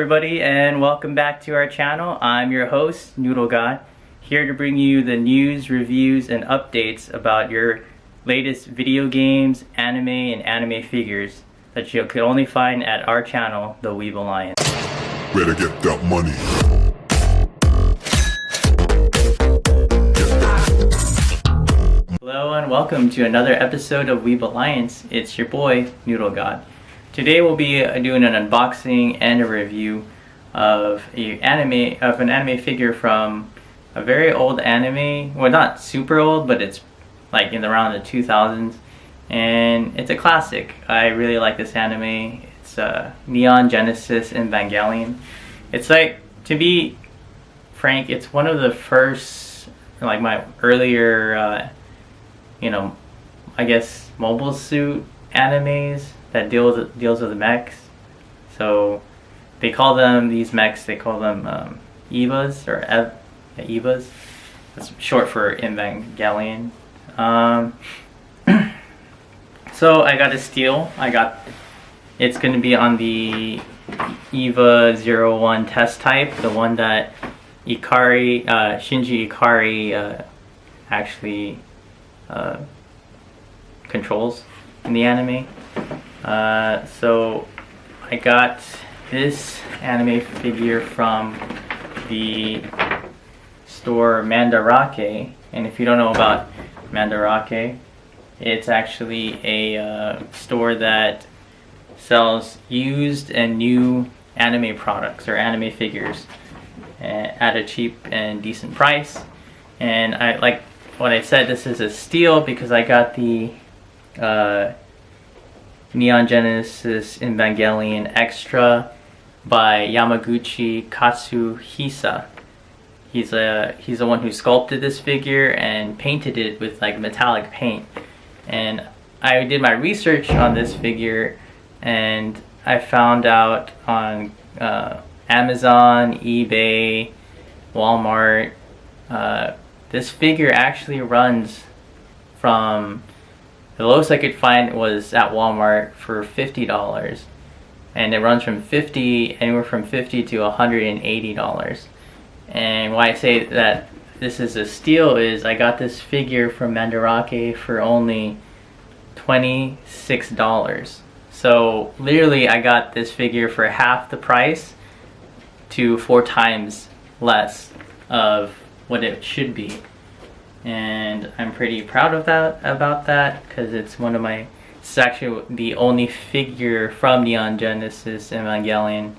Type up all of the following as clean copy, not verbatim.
everybody, and welcome back to our channel. I'm your host, Noodle God, here to bring you the news, reviews, and updates about your latest video games, anime, and anime figures that you can only find at our channel, the Weeb Alliance. Better get that money. Hello and welcome to another episode of Weeb Alliance. It's your boy, Noodle God. Today we'll be doing an unboxing and a review of an anime figure from a very old anime. Well, not super old, but it's like in around the 2000s, and it's a classic. I really like this anime. It's Neon Genesis Evangelion. It's like, to be frank, it's one of the first, like my earlier, I guess mobile suit animes that deals with mechs. So they call them, these mechs, they call them EVAs or EVAs. That's short for Evangelion. So I got a steal. It's going to be on the EVA-01 test type, the one that Shinji Ikari actually controls in the anime. So I got this anime figure from the store Mandarake, and if you don't know about Mandarake, it's actually a store that sells used and new anime products or anime figures at a cheap and decent price. And I like what I said, this is a steal because I got the Neon Genesis Evangelion Extra by Yamaguchi Katsuhisa. He's the one who sculpted this figure and painted it with like metallic paint. And I did my research on this figure, and I found out on Amazon, eBay, Walmart, this figure actually runs from, the lowest I could find was at Walmart for $50, and it runs from anywhere from $50 to $180. And why I say that this is a steal is I got this figure from Mandarake for only $26. So literally I got this figure for half the price to 4 times less of what it should be. And I'm pretty proud of about that, because it's actually the only figure from Neon Genesis Evangelion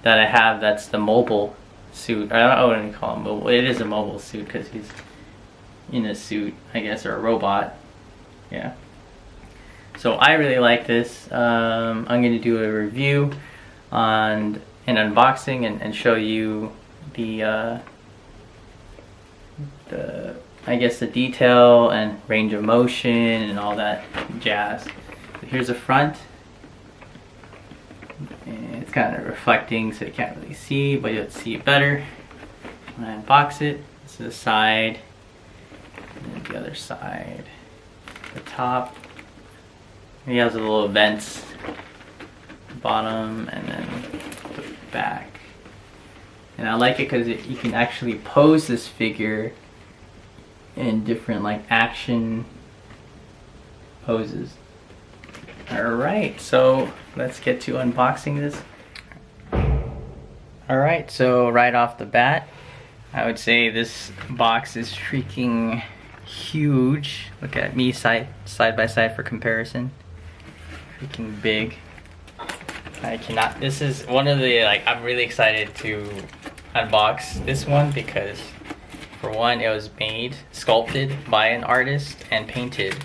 that I have that's the mobile suit. I don't know what to call him, but it is a mobile suit because he's in a suit, I guess, or a robot. Yeah. So I really like this. I'm going to do a review on an unboxing and show you the I guess the detail and range of motion and all that jazz. So here's the front. And it's kind of reflecting, so you can't really see, but you'll see it better when I unbox it. This is the side, and then the other side, the top. He has a little vents, bottom, and then the back. And I like it because you can actually pose this figure in different like action poses. Alright, so let's get to unboxing this. Alright, so right off the bat, I would say this box is freaking huge. Look at me side by side for comparison. Freaking big. This is one of the, I'm really excited to unbox this one because, for one, it was sculpted by an artist and painted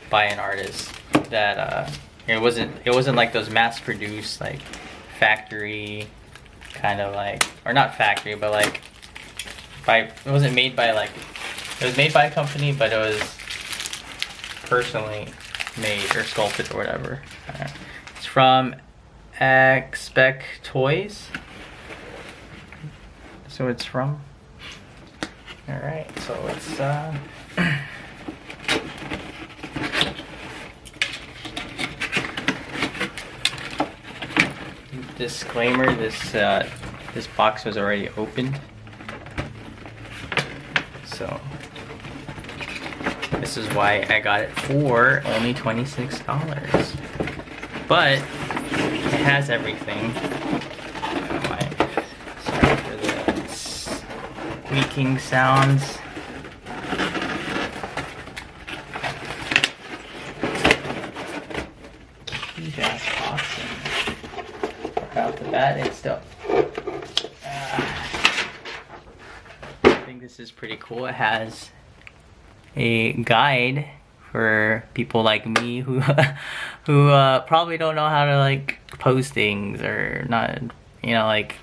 by an artist. That it wasn't like those mass-produced like factory kind of or not factory, but it wasn't made by it was made by a company, but it was personally made or sculpted or whatever. It's from Expect Toys. So it's from. All right, so it's disclaimer, this box was already opened. So this is why I got it for only $26. But it has everything. Sorry for the squeaking sounds. Huge ass box. Right off the bat, it's still. I think this is pretty cool. It has a guide for people like me who probably don't know how to like pose things or not, you know, like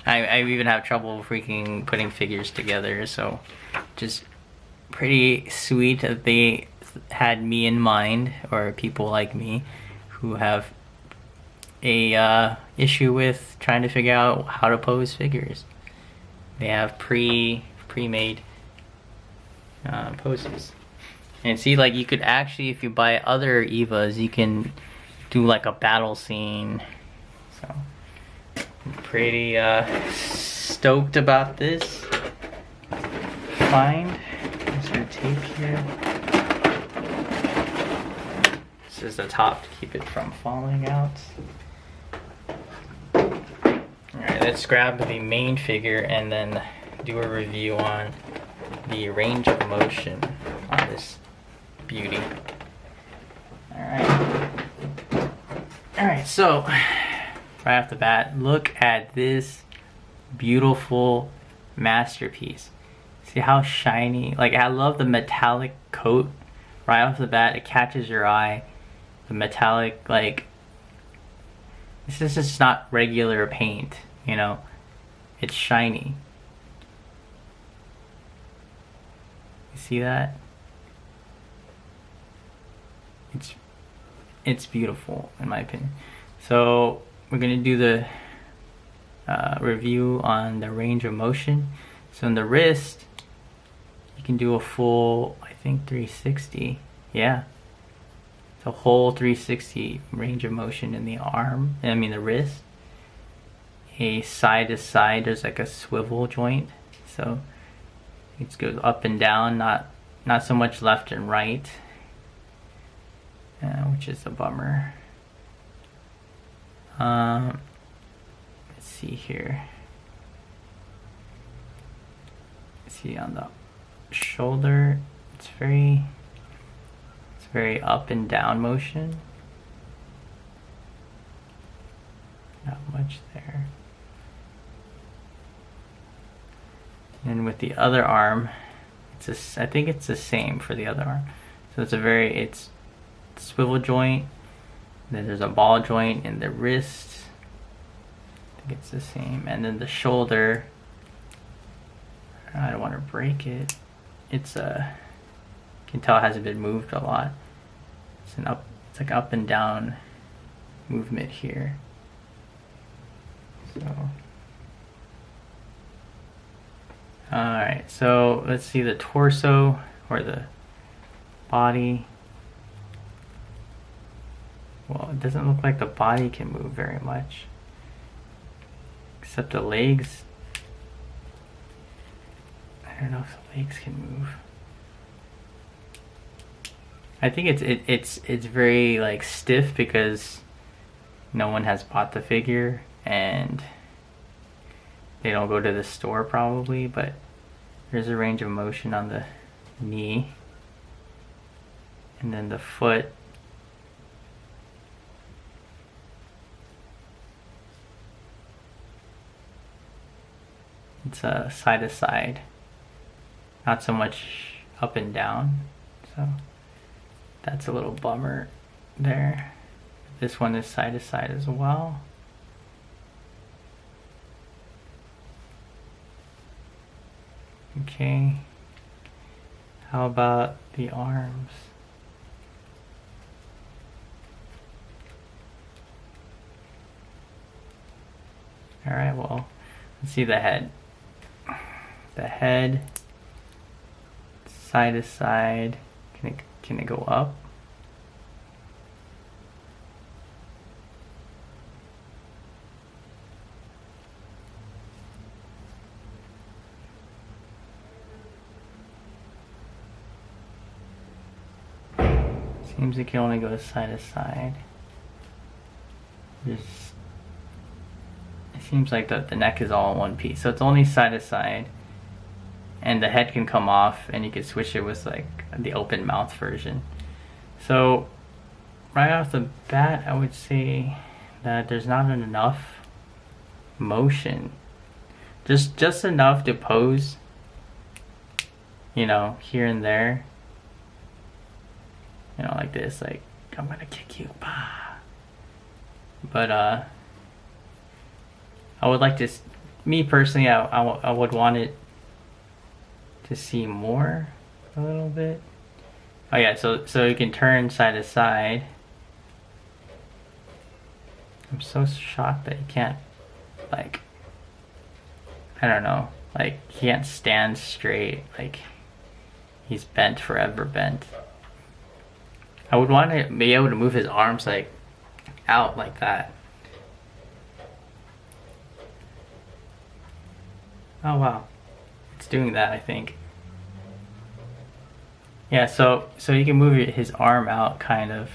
I even have trouble freaking putting figures together. So just pretty sweet that they had me in mind, or people like me who have a issue with trying to figure out how to pose figures. They have pre-made poses. And see, like, you could actually, if you buy other EVAs, you can do like a battle scene. So I'm pretty stoked about this find. There's some tape here. This is the top to keep it from falling out. Alright, let's grab the main figure and then do a review on the range of motion on this beauty. Alright, so right off the bat, look at this beautiful masterpiece. See how shiny, like, I love the metallic coat right off the bat. It catches your eye. The metallic, like, this is just not regular paint, you know, it's shiny. You see that? It's beautiful in my opinion. So we're gonna do the review on the range of motion. So in the wrist, you can do a full, I think, 360. Yeah, it's a whole 360 range of motion in the arm. I mean the wrist. A side to side, there's like a swivel joint, so it goes up and down, not so much left and right, which is a bummer. Let's see here. See on the shoulder, it's very up and down motion. Not much there. And with the other arm, I think it's the same for the other arm. So it's swivel joint. Then there's a ball joint in the wrist. I think it's the same. And then the shoulder, I don't want to break it. You can tell it hasn't been moved a lot. It's like up and down movement here. So. Alright, so let's see the torso or the body. Well, it doesn't look like the body can move very much. Except the legs. I don't know if the legs can move. I think it's very like stiff because no one has bought the figure and they don't go to the store probably, but there's a range of motion on the knee. And then the foot. It's side to side. Not so much up and down. So that's a little bummer there. This one is side to side as well. Okay, how about the arms? Alright, well, let's see the head. The head, side to side, can it go up? Seems it can only go side to side. It seems like the neck is all in one piece, so it's only side to side, and the head can come off, and you can switch it with like the open mouth version. So right off the bat, I would say that there's not enough motion, just enough to pose, you know, here and there, you know, like this, like I'm gonna kick you, bah. But I would like to, me personally, I would want it to see more a little bit. Oh yeah, so you can turn side to side. I'm so shocked that you can't, like, I don't know, like he can't stand straight, like he's bent, forever bent. I would want to be able to move his arms like out like that. Oh wow, it's doing that, I think. Yeah, so you can move his arm out kind of,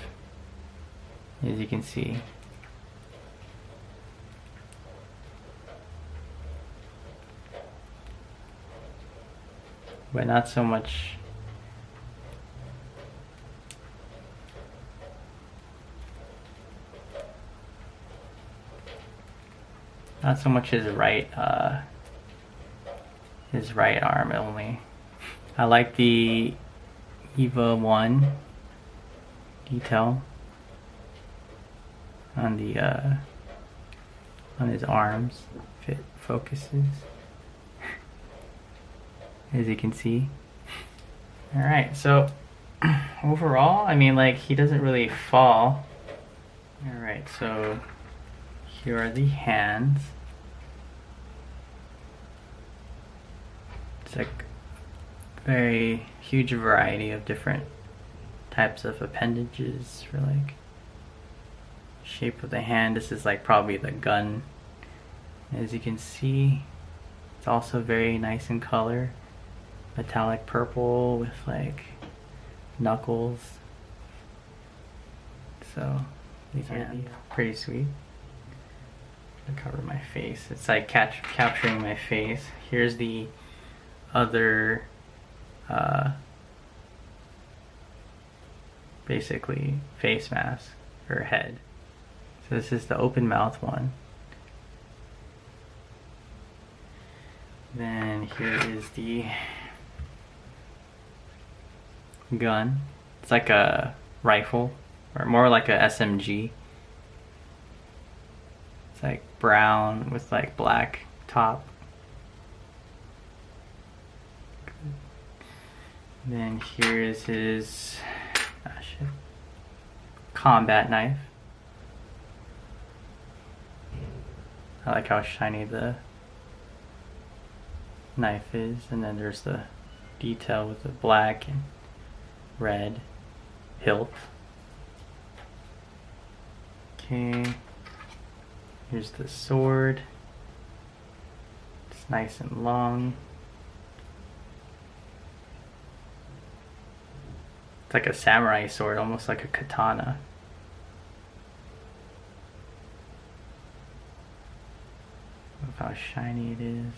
as you can see. But not so much. Not so much his right arm only. I like the EVA-01 detail on the on his arms, if it focuses, as you can see. All right, so overall, I mean, like, he doesn't really fall. All right, so here are the hands. It's like very huge variety of different types of appendages for like shape of the hand. This is like probably the gun. As you can see, it's also very nice in color, metallic purple with like knuckles. So these are pretty sweet. To cover my face, it's like capturing my face. Here's the other basically face mask or head. So this is the open mouth one. Then here is the gun. It's like a rifle, or more like a SMG. It's like brown with like black top. Then here is his combat knife. I like how shiny the knife is, and then there's the detail with the black and red hilt. Okay, here's the sword. It's nice and long. It's like a samurai sword, almost like a katana. Look how shiny it is.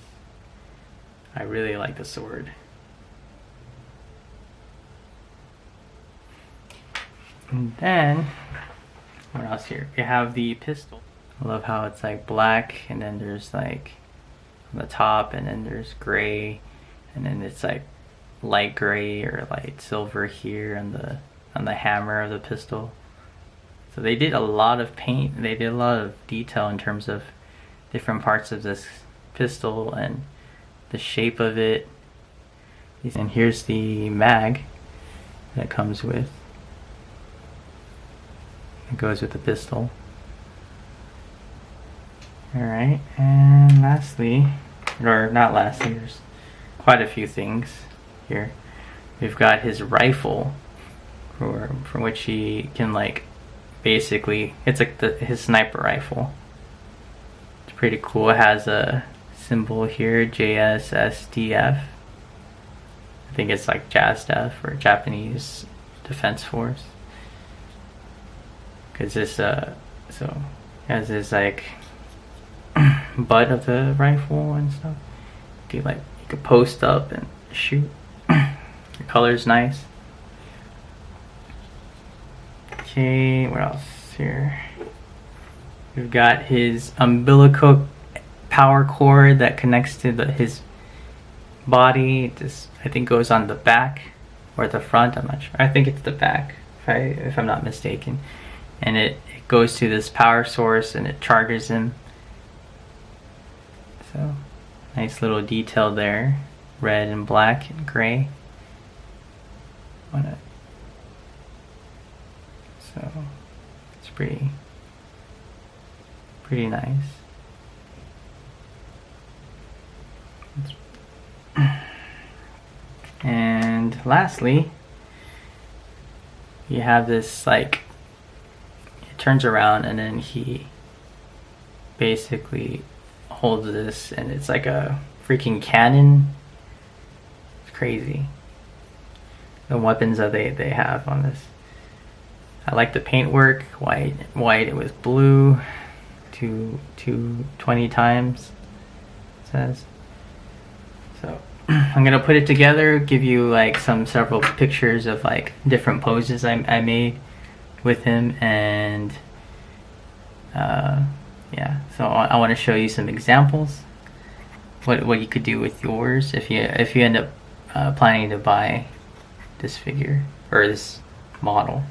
I really like the sword. And then, what else here? We have the pistol. I love how it's like black, and then there's like on the top, and then there's gray, and then it's like light gray or light silver here on the hammer of the pistol. So they did a lot of paint, they did a lot of detail in terms of different parts of this pistol and the shape of it. And here's the mag that comes with. It goes with the pistol. Alright, and lastly, or not lastly, there's quite a few things here. We've got his rifle, from which he can like basically, it's like his sniper rifle. It's pretty cool. It has a symbol here, JSSDF. I think it's like JASDF or Japanese Defense Force. because this so it has this like butt of the rifle and stuff. You could post up and shoot. The color's nice. Okay, what else here? We've got his umbilical power cord that connects to his body. This I think goes on the back or the front. I'm not sure. I think it's the back, if I'm not mistaken. And it goes to this power source and it charges him. So nice little detail there, red and black and gray. So it's pretty nice. And lastly, you have this it turns around and then he basically holds this and it's like a freaking cannon. It's crazy. The weapons that they have on this. I like the paintwork, white with blue, 20 times it says. So I'm gonna put it together, give you several pictures of different poses I made with him, and yeah. So I want to show you some examples. What you could do with yours if you end up planning to buy this figure or this model.